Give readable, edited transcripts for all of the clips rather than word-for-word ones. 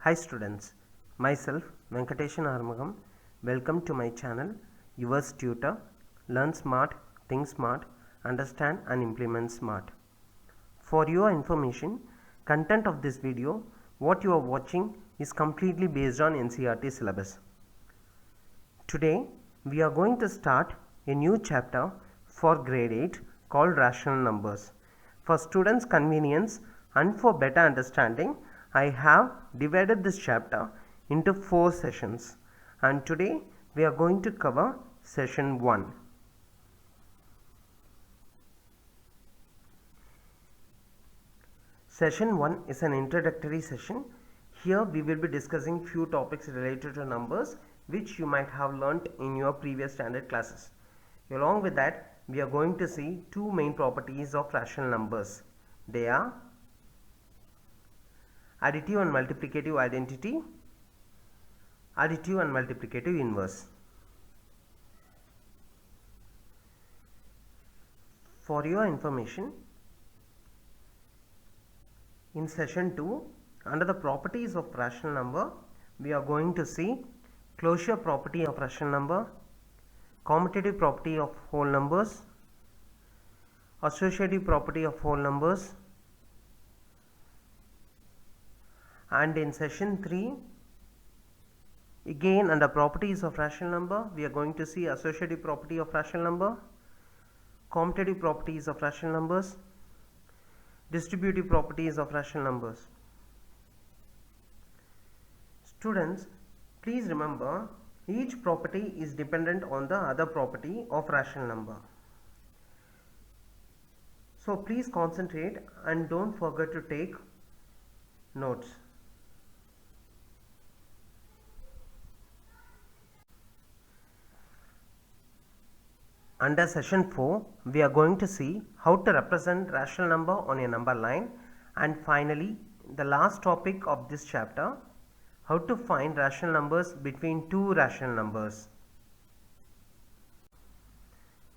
Hi students, myself Venkateshan Armugam. Welcome to my channel, yours tutor. Learn smart, think smart, understand and implement smart. For your information, content of this video, what you are watching is completely based on NCERT syllabus. Today, we are going to start a new chapter for grade 8 called rational numbers. For students' convenience and for better understanding, I have divided this chapter into 4 sessions, and today we are going to cover session 1. Session 1 is an introductory session. Here we will be discussing few topics related to numbers which you might have learnt in your previous standard classes. Along with that, we are going to see two main properties of rational numbers. They are additive and multiplicative identity, additive and multiplicative inverse. For your information, in session 2, under the properties of rational number, we are going to see closure property of rational number, commutative property of whole numbers, associative property of whole numbers, and in session 3, again under properties of rational number, we are going to see associative property of rational number, commutative properties of rational numbers, distributive properties of rational numbers. Students, please remember, each property is dependent on the other property of rational number. So please concentrate and don't forget to take notes. Under session 4, we are going to see how to represent rational number on a number line, and finally the last topic of this chapter, how to find rational numbers between two rational numbers.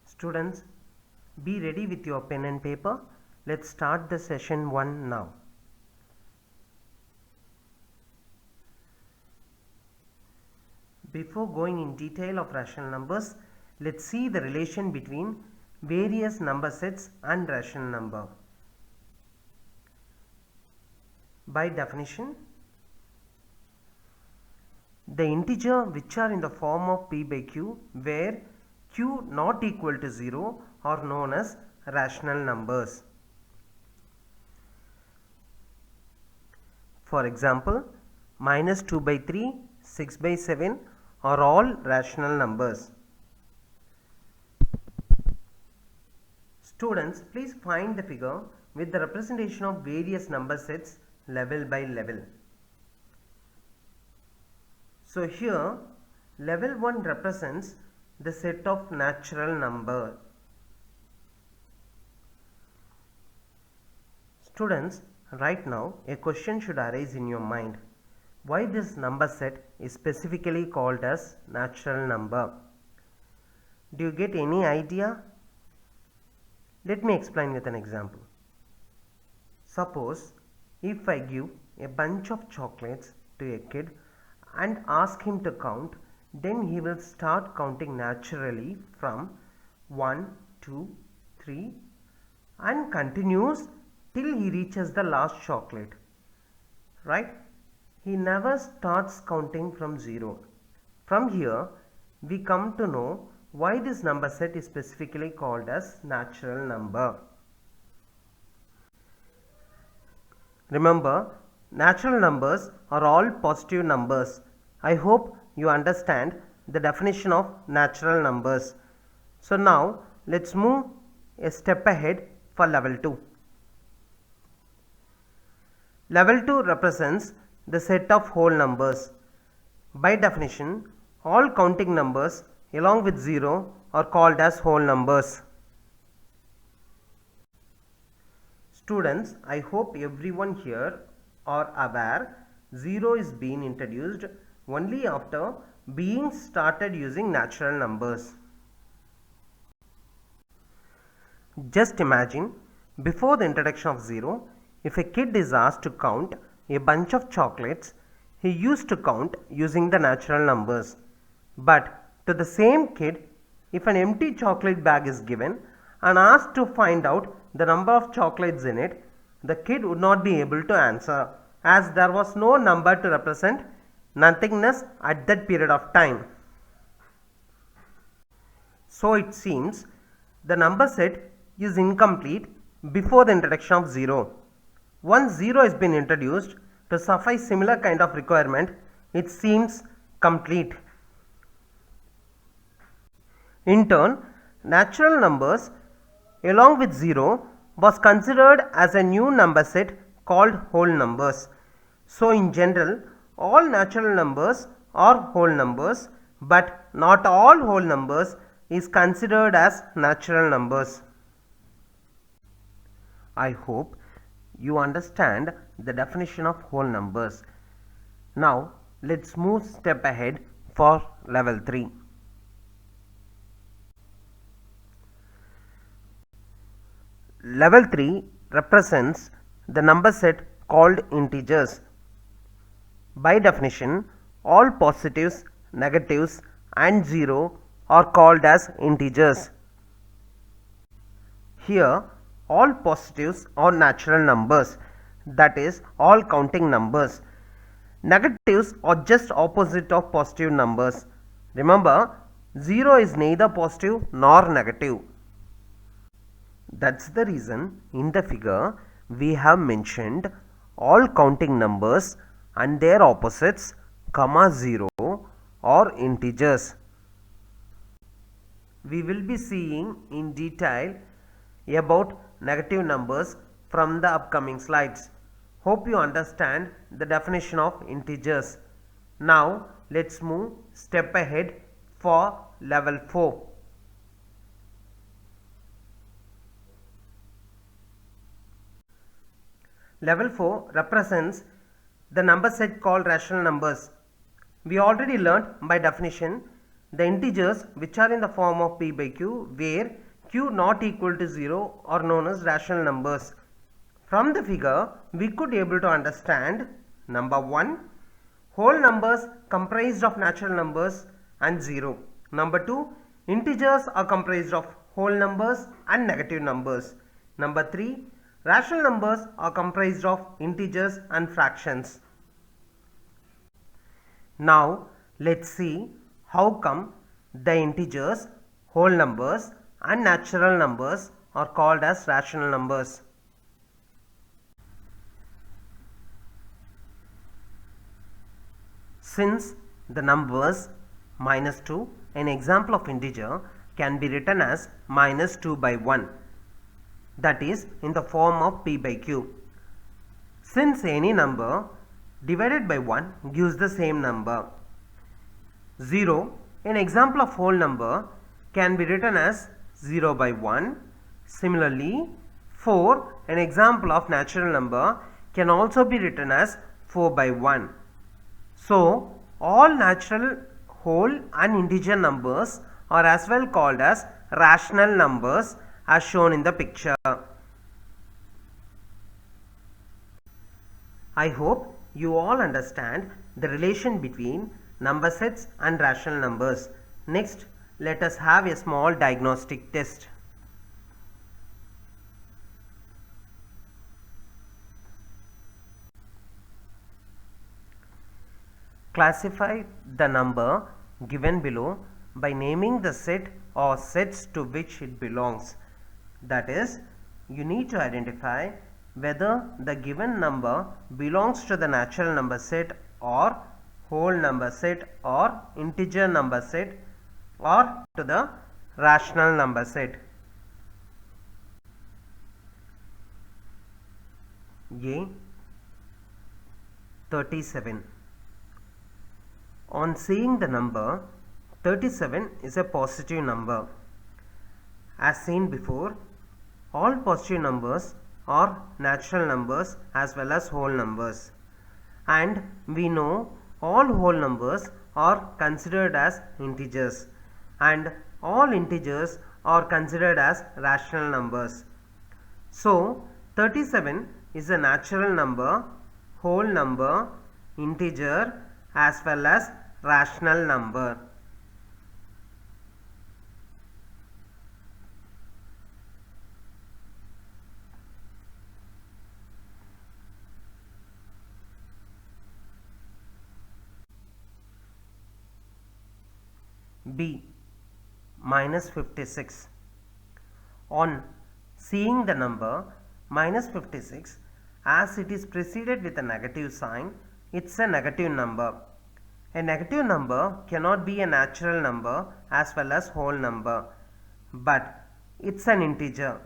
Students, be ready with your pen and paper. Let's start the session 1 now. Before going in detail of rational numbers, let's see the relation between various number sets and rational number. By definition, the integer which are in the form of p by q where q not equal to 0 are known as rational numbers. For example, minus 2 by 3, 6 by 7 are all rational numbers. Students, please find the figure with the representation of various number sets level by level. So here, level 1 represents the set of natural number. Students, right now a question should arise in your mind. Why this number set is specifically called as natural number? Do you get any idea? Let me explain with an example. Suppose if I give a bunch of chocolates to a kid and ask him to count, then he will start counting naturally from 1, 2, 3 and continues till he reaches the last chocolate. Right? He never starts counting from 0. From here, we come to know why this number set is specifically called as natural number. Remember, natural numbers are all positive numbers. I hope you understand the definition of natural numbers. So now let's move a step ahead for level 2. Level 2 represents the set of whole numbers. By definition, all counting numbers along with 0 are called as whole numbers. Students, I hope everyone here are aware 0 is being introduced only after being started using natural numbers. Just imagine, before the introduction of 0, if a kid is asked to count a bunch of chocolates, he used to count using the natural numbers. But to the same kid, if an empty chocolate bag is given and asked to find out the number of chocolates in it, the kid would not be able to answer, as there was no number to represent nothingness at that period of time. So it seems the number set is incomplete before the introduction of 0. Once 0 has been introduced to suffice similar kind of requirement, it seems complete. In turn, natural numbers along with 0 was considered as a new number set called whole numbers. So in general, all natural numbers are whole numbers, but not all whole numbers is considered as natural numbers. I hope you understand the definition of whole numbers. Now let's move step ahead for level 3. Level 3 represents the number set called integers. By definition, all positives, negatives and 0 are called as integers. Here, all positives are natural numbers, that is, all counting numbers. Negatives are just opposite of positive numbers. Remember, 0 is neither positive nor negative. That's the reason in the figure we have mentioned all counting numbers and their opposites, comma 0 or integers. We will be seeing in detail about negative numbers from the upcoming slides. Hope you understand the definition of integers. Now let's move step ahead for level 4. Level 4 represents the number set called rational numbers. We already learnt by definition the integers which are in the form of p by q, where q not equal to 0 are known as rational numbers. From the figure, we could able to understand number 1, whole numbers comprised of natural numbers and 0. Number 2, integers are comprised of whole numbers and negative numbers. Number 3, rational numbers are comprised of integers and fractions. Now let's see how come the integers, whole numbers and natural numbers are called as rational numbers. Since the numbers minus 2, an example of integer, can be written as minus 2 by 1, that is in the form of p by q. Since any number divided by 1 gives the same number. 0, an example of whole number, can be written as 0 by 1. Similarly, 4, an example of natural number, can also be written as 4 by 1. So, all natural, whole and integer numbers are as well called as rational numbers as shown in the picture. I hope you all understand the relation between number sets and rational numbers. Next, let us have a small diagnostic test. Classify the number given below by naming the set or sets to which it belongs. That is, you need to identify whether the given number belongs to the natural number set or whole number set or integer number set or to the rational number set. A 37. On seeing the number, 37 is a positive number. As seen before, all positive numbers are natural numbers as well as whole numbers, and we know all whole numbers are considered as integers and all integers are considered as rational numbers. So 37 is a natural number, whole number integer as well as rational number. B. Minus 56. On seeing the number minus 56, as it is preceded with a negative sign, it's a negative number. A negative number cannot be a natural number as well as whole number, but it's an integer.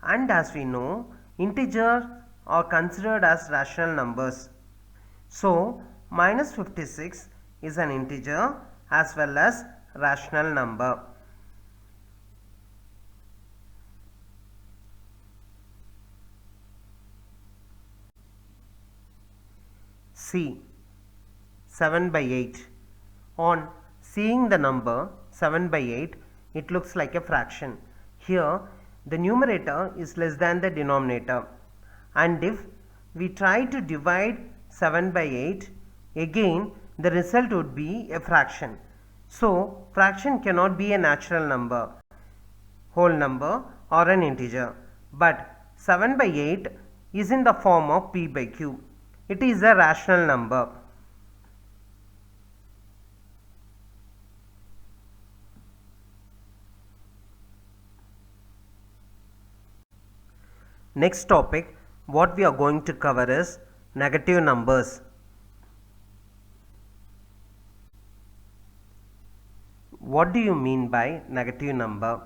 And as we know, integers are considered as rational numbers. So, minus 56 is an integer as well as rational number. C. 7 by 8. On seeing the number 7 by 8, it looks like a fraction. Here, the numerator is less than the denominator. And if we try to divide 7 by 8, again the result would be a fraction. So, fraction cannot be a natural number, whole number or an integer. But 7 by 8 is in the form of p by q. It is a rational number. Next topic, what we are going to cover is negative numbers. What do you mean by negative number?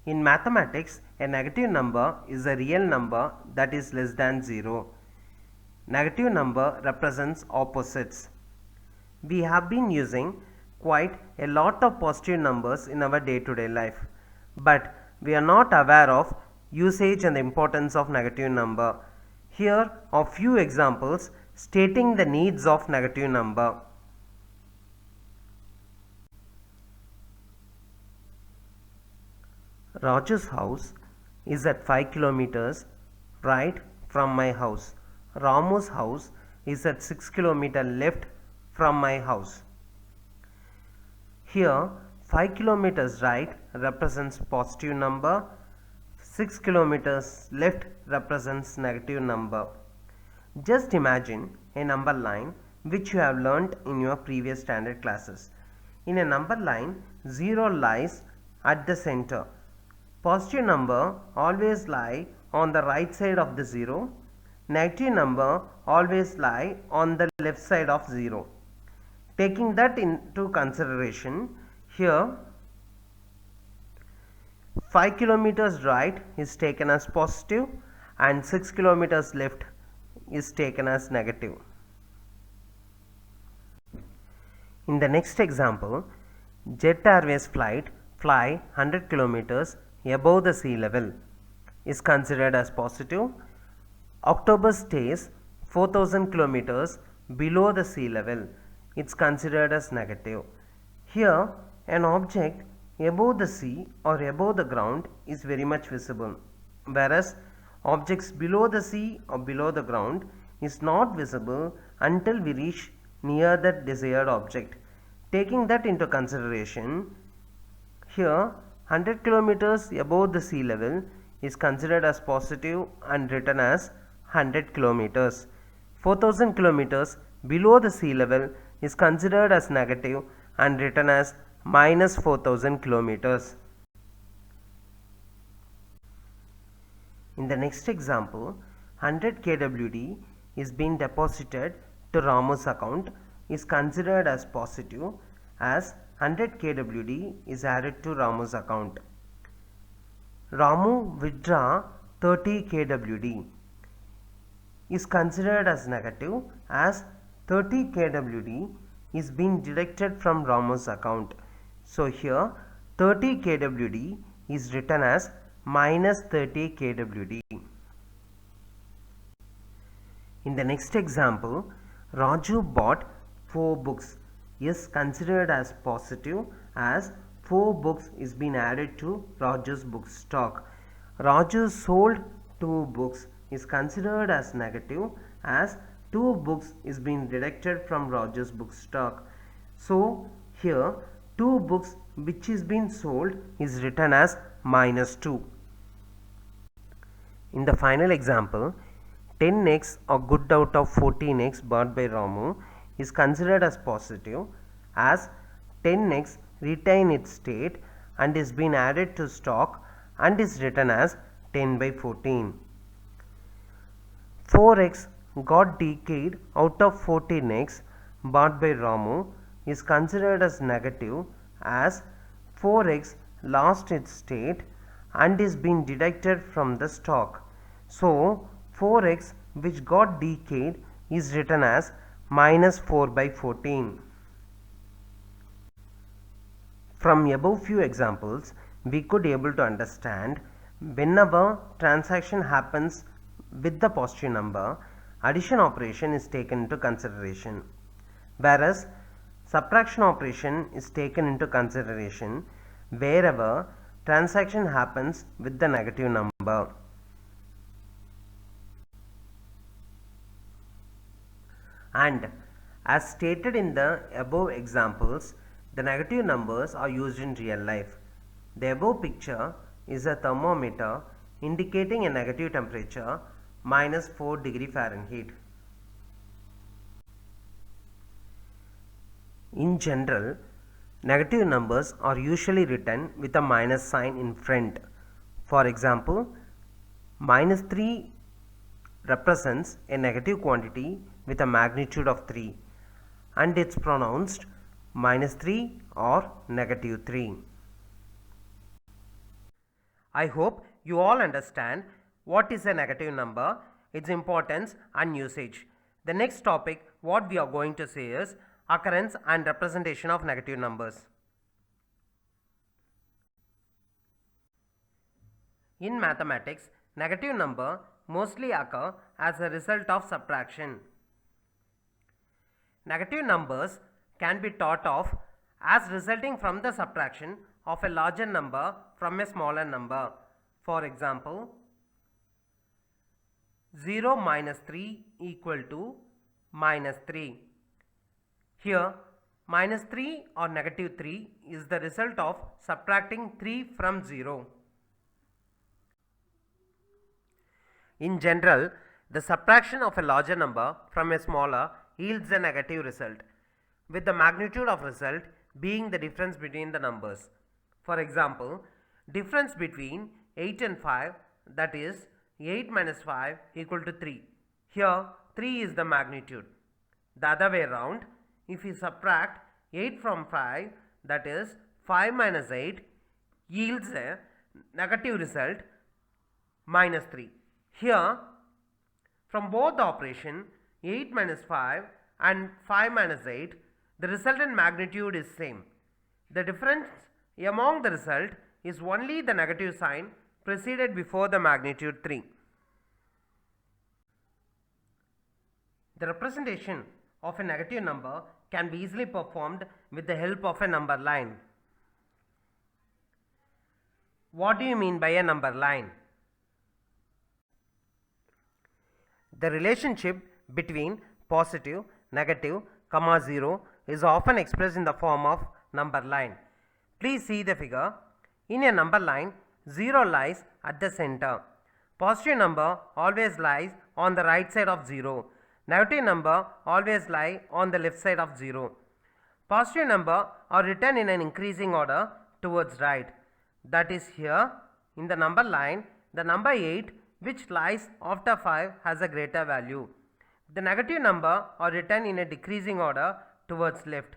In mathematics, a negative number is a real number that is less than 0. Negative number represents opposites. We have been using quite a lot of positive numbers in our day-to-day life, but we are not aware of usage and the importance of negative number. Here are few examples stating the needs of negative number. Raju's house is at 5 kilometers right from my house. Ramu's house is at 6 kilometers left from my house. Here 5 kilometers right represents positive number, 6 kilometers left represents negative number. Just imagine a number line which you have learnt in your previous standard classes. In a number line, 0 lies at the center. Positive number always lie on the right side of the 0. Negative number always lie on the left side of 0. Taking that into consideration, here 5 kilometers right is taken as positive and 6 kilometers left is taken as negative. In the next example, Jet Airways flight fly 100 kilometers above the sea level is considered as positive. Octopus stays 4000 kilometers below the sea level. It's considered as negative. Here, an object above the sea or above the ground is very much visible, whereas objects below the sea or below the ground is not visible until we reach near the desired object. Taking that into consideration, here 100 kilometers above the sea level is considered as positive and written as 100 kilometers. 4000 kilometers below the sea level is considered as negative and written as minus 4000 kilometers. In the next example, 100 kWd is being deposited to Ramu's account is considered as positive as 100 kWd is added to Ramu's account. Ramu withdraw 30 kWd is considered as negative as 30 kWd is being deducted from Ramu's account. So here 30 kWd is written as minus 30 kWd. In the next example, Raju bought 4 books is considered as positive as 4 books is being added to Raju's book stock. Raju sold 2 books is considered as negative as 2 books is being deducted from Roger's book stock. So here 2 books which is being sold is written as -2. In the final example, 10 eggs are good out of 14 eggs bought by Ramu is considered as positive as 10 eggs retain its state and is being added to stock and is written as 10 by 14. 4 eggs got decayed out of 14 eggs bought by Ramu is considered as negative as 4 eggs lost its state and is being deducted from the stock. So 4 eggs which got decayed is written as -4 by 14. From above few examples, we could able to understand whenever transaction happens with the positive number, addition operation is taken into consideration, whereas subtraction operation is taken into consideration wherever transaction happens with the negative number. And as stated in the above examples, the negative numbers are used in real life. The above picture is a thermometer indicating a negative temperature -4 degree Fahrenheit. In general, negative numbers are usually written with a minus sign in front. For example, -3 represents a negative quantity with a magnitude of 3 and it's pronounced -3 or -3. I hope you all understand what is a negative number, its importance and usage. The next topic what we are going to say is occurrence and representation of negative numbers. In mathematics, negative number mostly occur as a result of subtraction. Negative numbers can be thought of as resulting from the subtraction of a larger number from a smaller number. For example, 0 minus 3 equal to -3. Here -3 or -3 is the result of subtracting 3 from 0. In general, the subtraction of a larger number from a smaller yields a negative result, with the magnitude of result being the difference between the numbers. For example, difference between 8 and 5, that is 8 minus 5 equal to 3. Here 3 is the magnitude. The other way around, if you subtract 8 from 5, that is 5 minus 8 yields a negative result -3. Here from both the operation 8 minus 5 and 5 minus 8, the resultant magnitude is same. The difference among the result is only the negative sign preceded before the magnitude 3. The representation of a negative number can be easily performed with the help of a number line. What do you mean by a number line? The relationship between positive, negative, 0 is often expressed in the form of number line. Please see the figure. In a number line, 0 lies at the center. Positive number always lies on the right side of 0. Negative number always lie on the left side of 0. Positive number are written in an increasing order towards right. That is here in the number line, the number 8 which lies after 5 has a greater value. The negative number are written in a decreasing order towards left.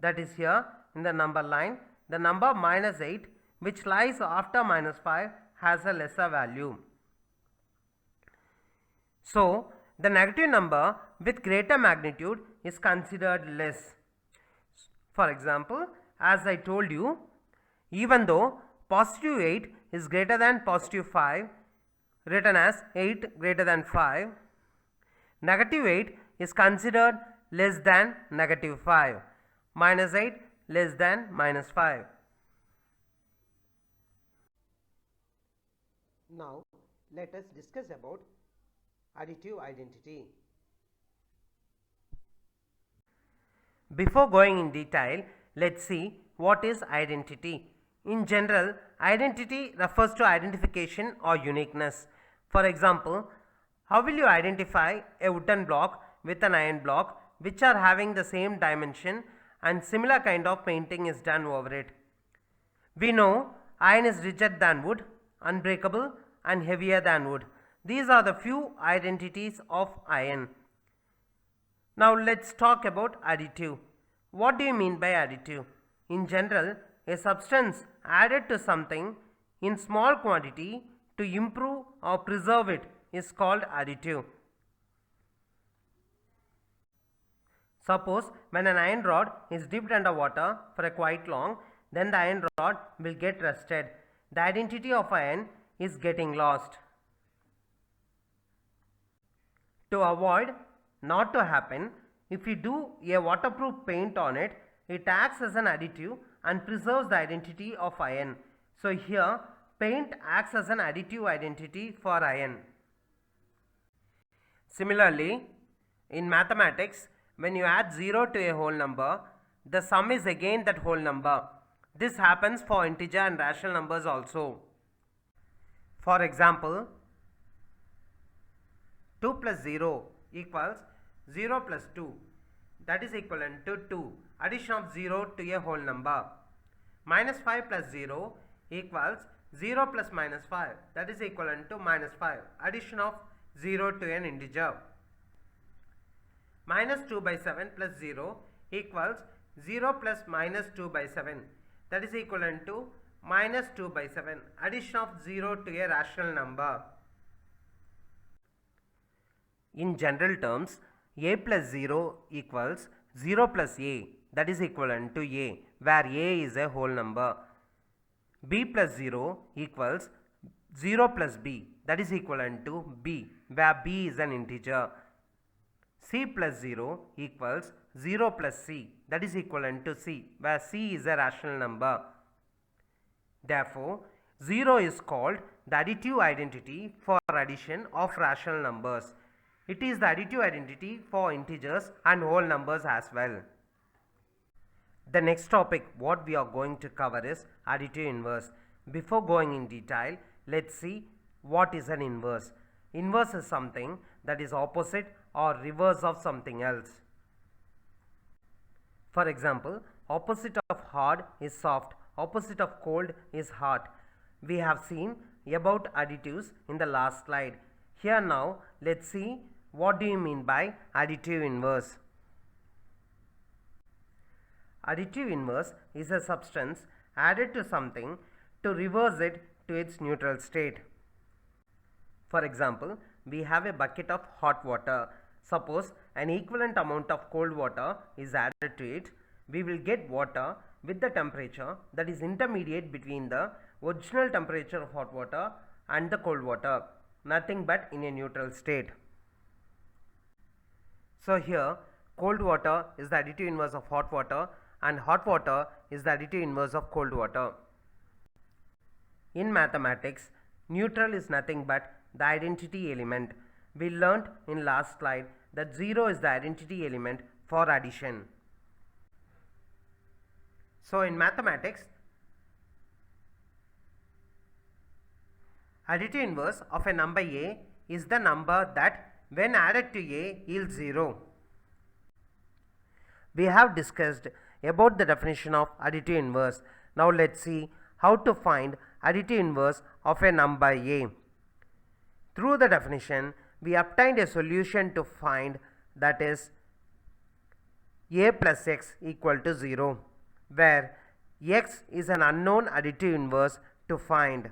That is here in the number line, the number -8 which lies after -5 has a lesser value. So, the negative number with greater magnitude is considered less. For example, as I told you, even though positive 8 is greater than positive 5, written as 8 greater than 5, negative 8 is considered less than negative 5, -8 less than -5. Now let us discuss about additive identity. Before going in detail, let's see what is identity. In general, identity refers to identification or uniqueness. For example, how will you identify a wooden block with an iron block which are having the same dimension and similar kind of painting is done over it? We know iron is rigid than wood, unbreakable and heavier than wood. These are the few identities of iron. Now let's talk about additive. What do you mean by additive? In general, a substance added to something in small quantity to improve or preserve it is called additive. Suppose when an iron rod is dipped under water for a quite long, then the iron rod will get rusted. The identity of iron is getting lost. To avoid not to happen, if we do a waterproof paint on it, it acts as an additive and preserves the identity of iron. So here paint acts as an additive identity for iron. Similarly, in mathematics, when you add 0 to a whole number, the sum is again that whole number. This happens for integer and rational numbers also. For example, 2 plus 0 equals 0 plus 2, that is equivalent to 2, addition of 0 to a whole number. Minus 5 plus 0 equals 0 plus minus 5, that is equivalent to minus 5, addition of 0 to an integer. Minus 2 by 7 plus 0 equals 0 plus minus 2 by 7, that is equivalent to minus 2 by 7, addition of 0 to a rational number. In general terms, a plus 0 equals 0 plus a, that is equivalent to a, where a is a whole number. B plus 0 equals 0 plus b, that is equivalent to b, where b is an integer. C plus 0 equals 0 plus c, that is equivalent to c, where c is a rational number. Therefore, 0 is called the additive identity for addition of rational numbers. It is the additive identity for integers and whole numbers as well. The next topic what we are going to cover is additive inverse. Before going in detail, let's see what is an inverse. Inverse is something that is opposite or reverse of something else. For example, opposite of hard is soft, opposite of cold is hot. We have seen about additives in the last slide. Here now let's see what do you mean by additive inverse. Additive inverse is a substance added to something to reverse it to its neutral state. For example, we have a bucket of hot water. Suppose an equivalent amount of cold water is added to it. We will get water with the temperature that is intermediate between the original temperature of hot water and the cold water, nothing but in a neutral state. So here cold water is the additive inverse of hot water and hot water is the additive inverse of cold water. In mathematics, neutral is nothing but the identity element. We learnt in last slide that 0 is the identity element for addition. So in mathematics, additive inverse of a number a is the number that when added to a yields 0. We have discussed about the definition of additive inverse. Now let's see how to find additive inverse of a number a. Through the definition, we obtained a solution to find, that is a plus x equal to 0, where x is an unknown additive inverse to find.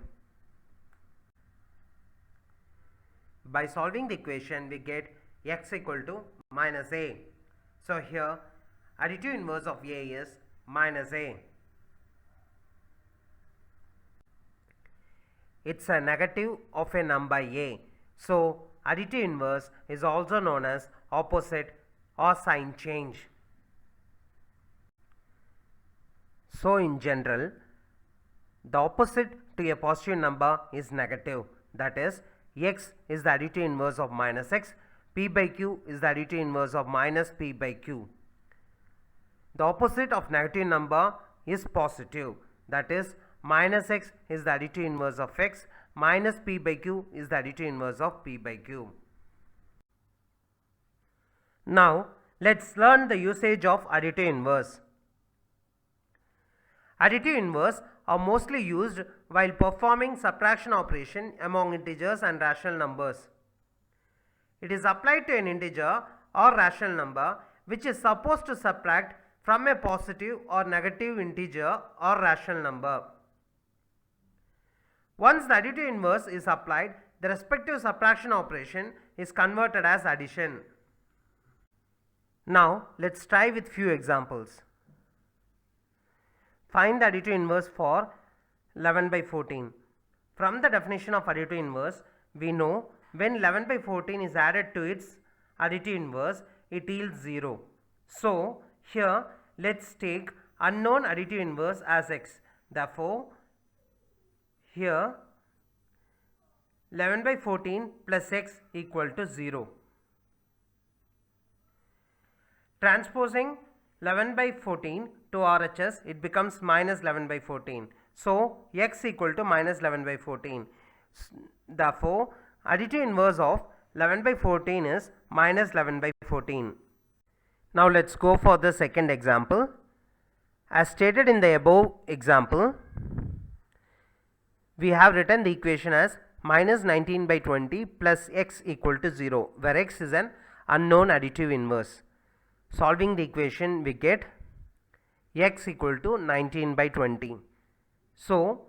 By solving the equation, we get x equal to minus a. So here additive inverse of a is minus a. It's a negative of a number a. So additive inverse is also known as opposite or sign change. So in general, the opposite to a positive number is negative, that is x is the additive inverse of minus x, p by q is the additive inverse of minus p by q. The opposite of negative number is positive. That is, minus x is the additive inverse of x, minus p by q is the additive inverse of p by q. Now, let's learn the usage of additive inverse. Additive inverse are mostly used while performing subtraction operation among integers and rational numbers. It is applied to an integer or rational number which is supposed to subtract from a positive or negative integer or rational number. Once the additive inverse is applied, the respective subtraction operation is converted as addition. Now, let's try with few examples. Find the additive inverse for 11 by 14. From the definition of additive inverse, we know when 11 by 14 is added to its additive inverse, it yields 0. So, here let's take unknown additive inverse as x. Therefore, here 11 by 14 plus x equal to 0. Transposing 11 by 14 to RHS, it becomes minus 11 by 14. So, x equal to minus 11 by 14. Therefore, additive inverse of 11 by 14 is minus 11 by 14. Now, let's go for the second example. As stated in the above example, we have written the equation as minus 19 by 20 plus x equal to 0, where x is an unknown additive inverse. Solving the equation, we get x equal to 19 by 20. So,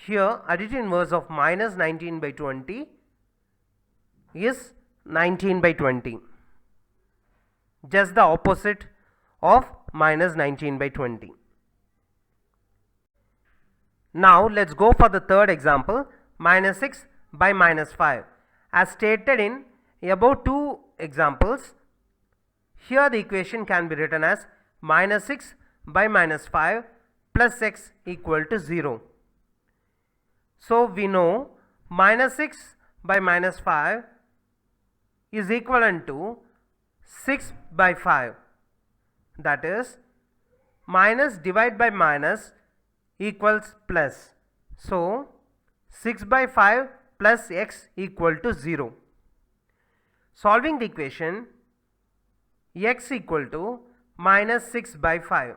here additive inverse of minus 19 by 20 is 19 by 20. Just the opposite of minus 19 by 20. Now, let's go for the third example, minus 6 by minus 5. As stated in above two examples, here the equation can be written as minus 6 by minus 5 plus x equal to 0. So, we know minus 6 by minus 5 is equivalent to 6 by 5. That is, minus divided by minus equals plus. So, 6 by 5 plus x equal to 0. Solving the equation, x equal to minus 6 by 5.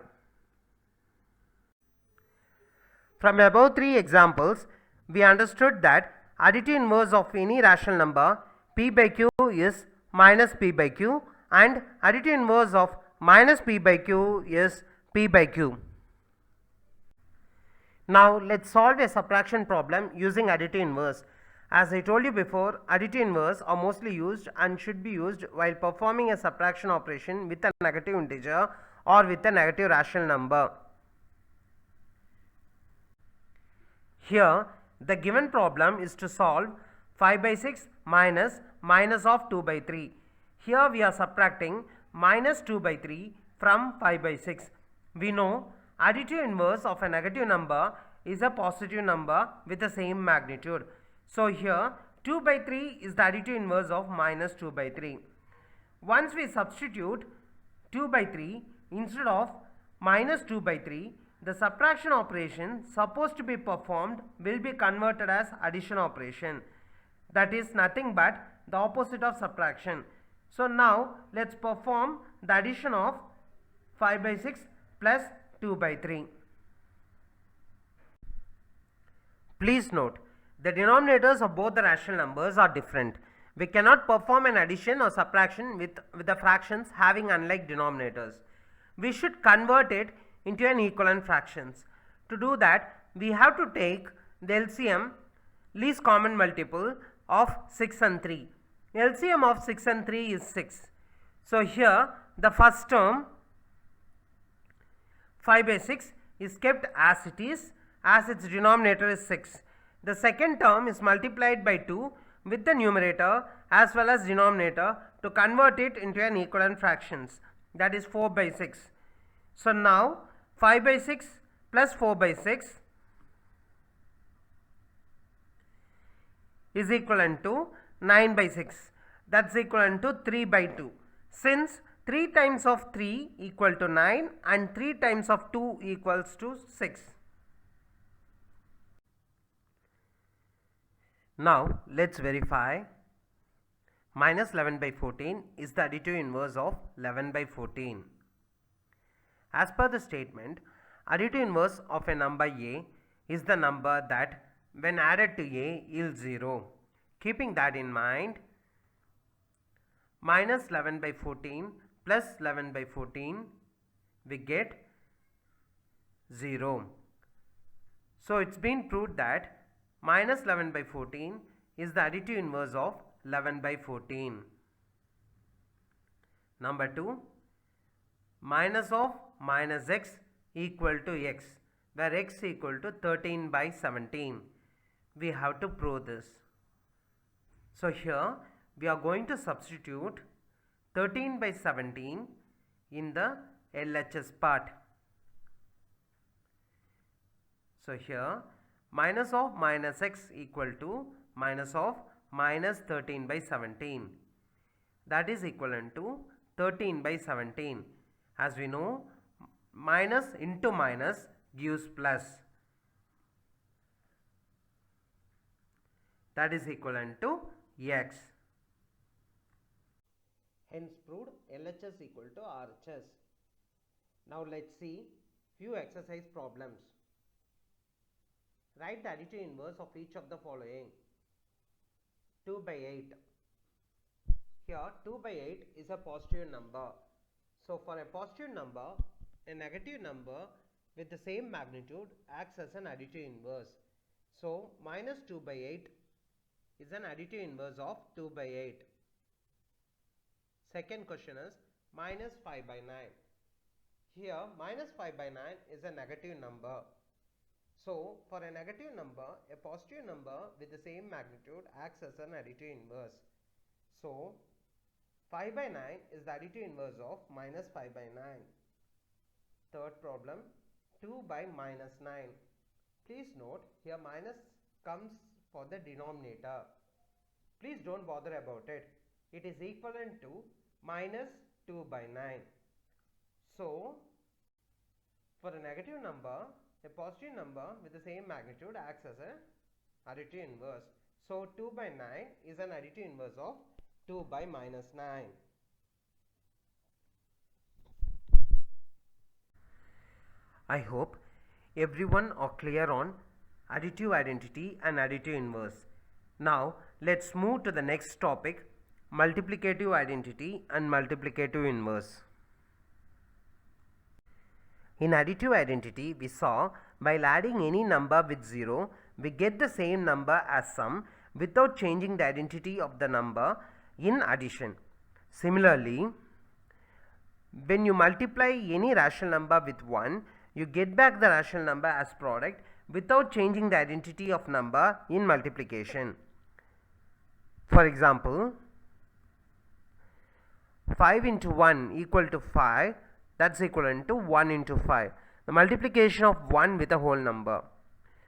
From above three examples, we understood that additive inverse of any rational number p by q is minus p by q and additive inverse of minus p by q is p by q. Now, let's solve a subtraction problem using additive inverse. As I told you before, additive inverse are mostly used and should be used while performing a subtraction operation with a negative integer or with a negative rational number. Here, the given problem is to solve 5 by 6 minus of 2 by 3. Here we are subtracting minus 2 by 3 from 5 by 6. We know additive inverse of a negative number is a positive number with the same magnitude. So, here 2 by 3 is the additive inverse of minus 2 by 3. Once we substitute 2 by 3 instead of minus 2 by 3, the subtraction operation supposed to be performed will be converted as addition operation. That is nothing but the opposite of subtraction. So, now let's perform the addition of 5 by 6 plus 2 by 3. Please note, the denominators of both the rational numbers are different. We cannot perform an addition or subtraction with the fractions having unlike denominators. We should convert it into an equivalent fractions. To do that, we have to take the LCM, least common multiple, of 6 and 3. LCM of 6 and 3 is 6. So, here the first term 5 by 6 is kept as it is, as its denominator is 6. The second term is multiplied by 2 with the numerator as well as denominator to convert it into an equivalent fractions, that is 4 by 6. So, now 5 by 6 plus 4 by 6 is equivalent to 9 by 6, that is equivalent to 3 by 2. Since 3 times of 3 equal to 9 and 3 times of 2 equals to 6. Now let's verify. Minus 11 by 14 is the additive inverse of 11 by 14. As per the statement, additive inverse of a number a is the number that when added to a yields 0. Keeping that in mind, minus 11 by 14 plus 11 by 14 we get 0. So it's been proved that minus 11 by 14 is the additive inverse of 11 by 14. Number 2, minus of minus x equal to x, where x equal to 13 by 17. We have to prove this. So here we are going to substitute 13 by 17 in the LHS part. So here minus of minus x equal to minus of minus 13 by 17. That is equivalent to 13 by 17. As we know, minus into minus gives plus. That is equivalent to x. Hence proved LHS equal to RHS. Now let's see few exercise problems. Write the additive inverse of each of the following. 2 by 8. Here 2 by 8 is a positive number. So for a positive number, a negative number with the same magnitude acts as an additive inverse. So minus 2 by 8 is an additive inverse of 2 by 8. Second question is minus 5 by 9. Here minus 5 by 9 is a negative number. So for a negative number, a positive number with the same magnitude acts as an additive inverse. So 5 by 9 is the additive inverse of minus 5 by 9. Third problem, 2 by minus 9. Please note here minus comes for the denominator. Please don't bother about it. It is equivalent to minus 2 by 9. So for a negative number, a positive number with the same magnitude acts as an additive inverse. So 2 by 9 is an additive inverse of 2 by minus 9. I hope everyone are clear on additive identity and additive inverse. Now let's move to the next topic, multiplicative identity and multiplicative inverse. In additive identity, we saw while adding any number with 0, we get the same number as sum without changing the identity of the number in addition. Similarly, when you multiply any rational number with 1, you get back the rational number as product without changing the identity of number in multiplication. For example, 5 into 1 equal to 5. That's equivalent to 1 into 5. The multiplication of 1 with a whole number.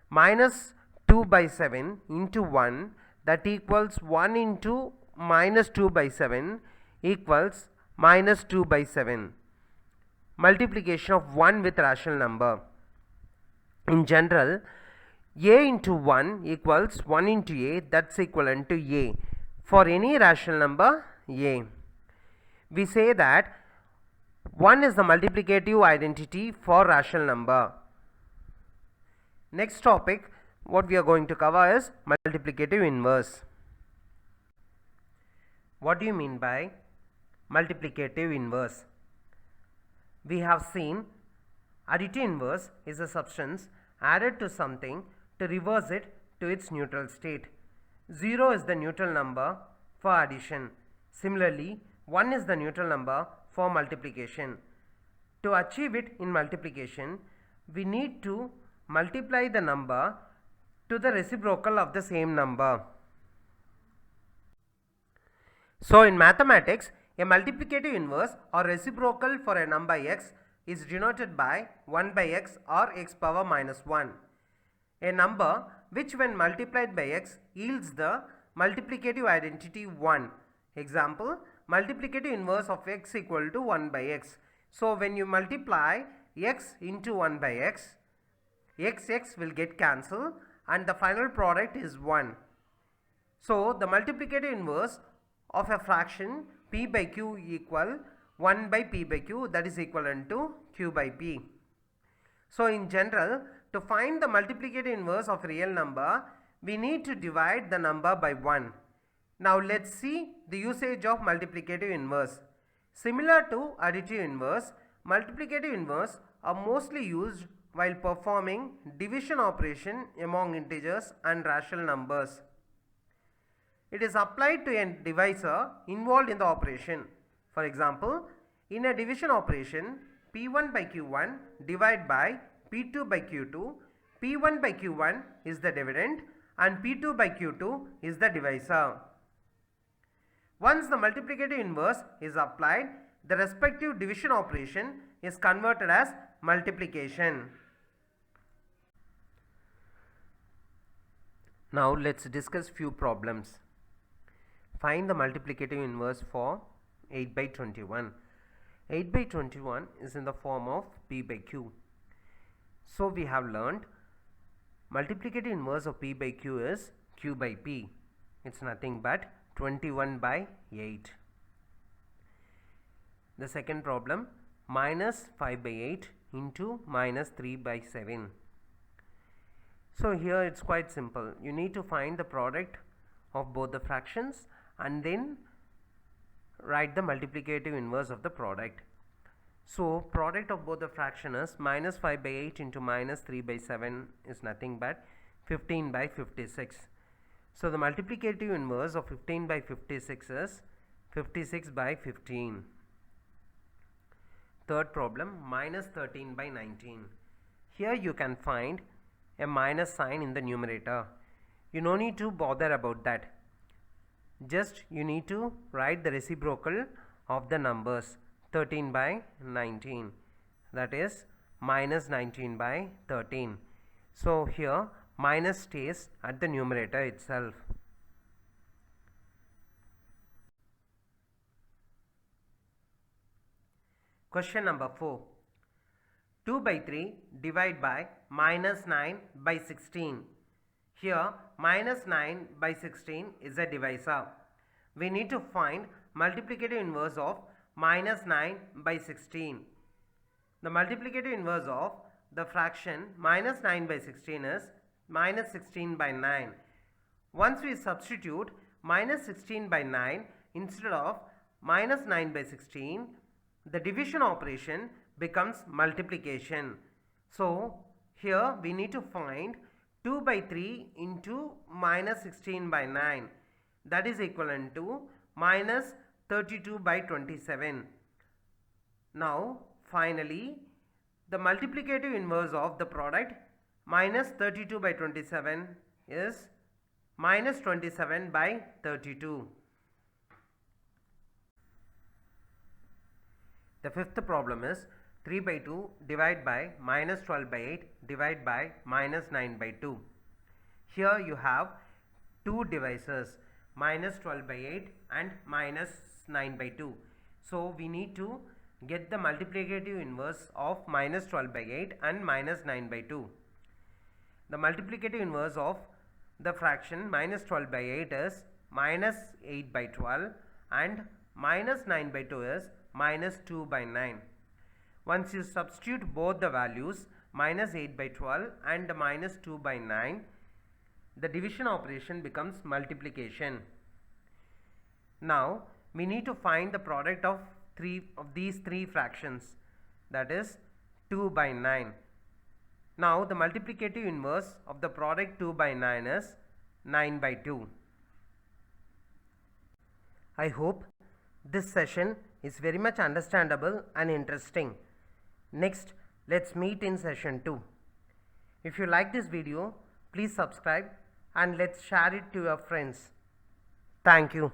Minus 2 by 7 into 1, that equals 1 into minus 2 by 7 equals minus 2 by 7. Multiplication of 1 with rational number. In general, a into 1 equals 1 into a, that's equivalent to a. For any rational number a, we say that 1 is the multiplicative identity for rational number. Next topic, what we are going to cover is multiplicative inverse. What do you mean by multiplicative inverse? We have seen additive inverse is a substance added to something to reverse it to its neutral state. 0 is the neutral number for addition. Similarly, 1 is the neutral number for multiplication. To achieve it in multiplication, we need to multiply the number to the reciprocal of the same number. So in mathematics, a multiplicative inverse or reciprocal for a number x is denoted by 1 by x or x power minus 1. A number which when multiplied by x yields the multiplicative identity 1. Example, multiplicative inverse of x equal to 1 by x. So when you multiply x into 1 by x, x will get cancelled and the final product is 1. So the multiplicative inverse of a fraction p by q equal 1 by p by q, that is equivalent to q by p. So in general, to find the multiplicative inverse of a real number, we need to divide the number by 1. Now let's see the usage of multiplicative inverse. Similar to additive inverse, multiplicative inverse are mostly used while performing division operation among integers and rational numbers. It is applied to a divisor involved in the operation. For example, in a division operation, P1 by Q1 divided by P2 by Q2, P1 by Q1 is the dividend and P2 by Q2 is the divisor. Once the multiplicative inverse is applied, the respective division operation is converted as multiplication. Now let's discuss few problems. Find the multiplicative inverse for 8 by 21. 8 by 21 is in the form of p by q. So we have learned multiplicative inverse of p by q is q by p. It's nothing but 21 by 8. The second problem, minus 5 by 8 into minus 3 by 7. So here it's quite simple. You need to find the product of both the fractions and then write the multiplicative inverse of the product. So product of both the fraction is minus 5 by 8 into minus 3 by 7 is nothing but 15 by 56. So the multiplicative inverse of 15 by 56 is 56 by 15. Third problem, minus 13 by 19. Here you can find a minus sign in the numerator. You no need to bother about that. Just you need to write the reciprocal of the numbers 13 by 19, that is minus 19 by 13. So here minus stays at the numerator itself. Question number 4. 2 by 3 divided by minus 9 by 16. Here minus 9 by 16 is a divisor. We need to find multiplicative inverse of minus 9 by 16. The multiplicative inverse of the fraction minus 9 by 16 is minus 16 by 9. Once we substitute minus 16 by 9 instead of minus 9 by 16, the division operation becomes multiplication. So here we need to find 2 by 3 into minus 16 by 9, that is equivalent to minus 32 by 27. Now finally the multiplicative inverse of the product minus 32 by 27 is minus 27 by 32. The fifth problem is 3 by 2 divided by minus 12 by 8 divided by minus 9 by 2. Here you have two divisors, minus 12 by 8 and minus 9 by 2. So we need to get the multiplicative inverse of minus 12 by 8 and minus 9 by 2. The multiplicative inverse of the fraction minus 12 by 8 is minus 8 by 12 and minus 9 by 2 is minus 2 by 9. Once you substitute both the values minus 8 by 12 and minus 2 by 9, the division operation becomes multiplication. Now we need to find the product of these three fractions, that is 2 by 9. Now the multiplicative inverse of the product 2 by 9 is 9 by 2. I hope this session is very much understandable and interesting. Next, let's meet in session 2. If you like this video, please subscribe and let's share it to your friends. Thank you.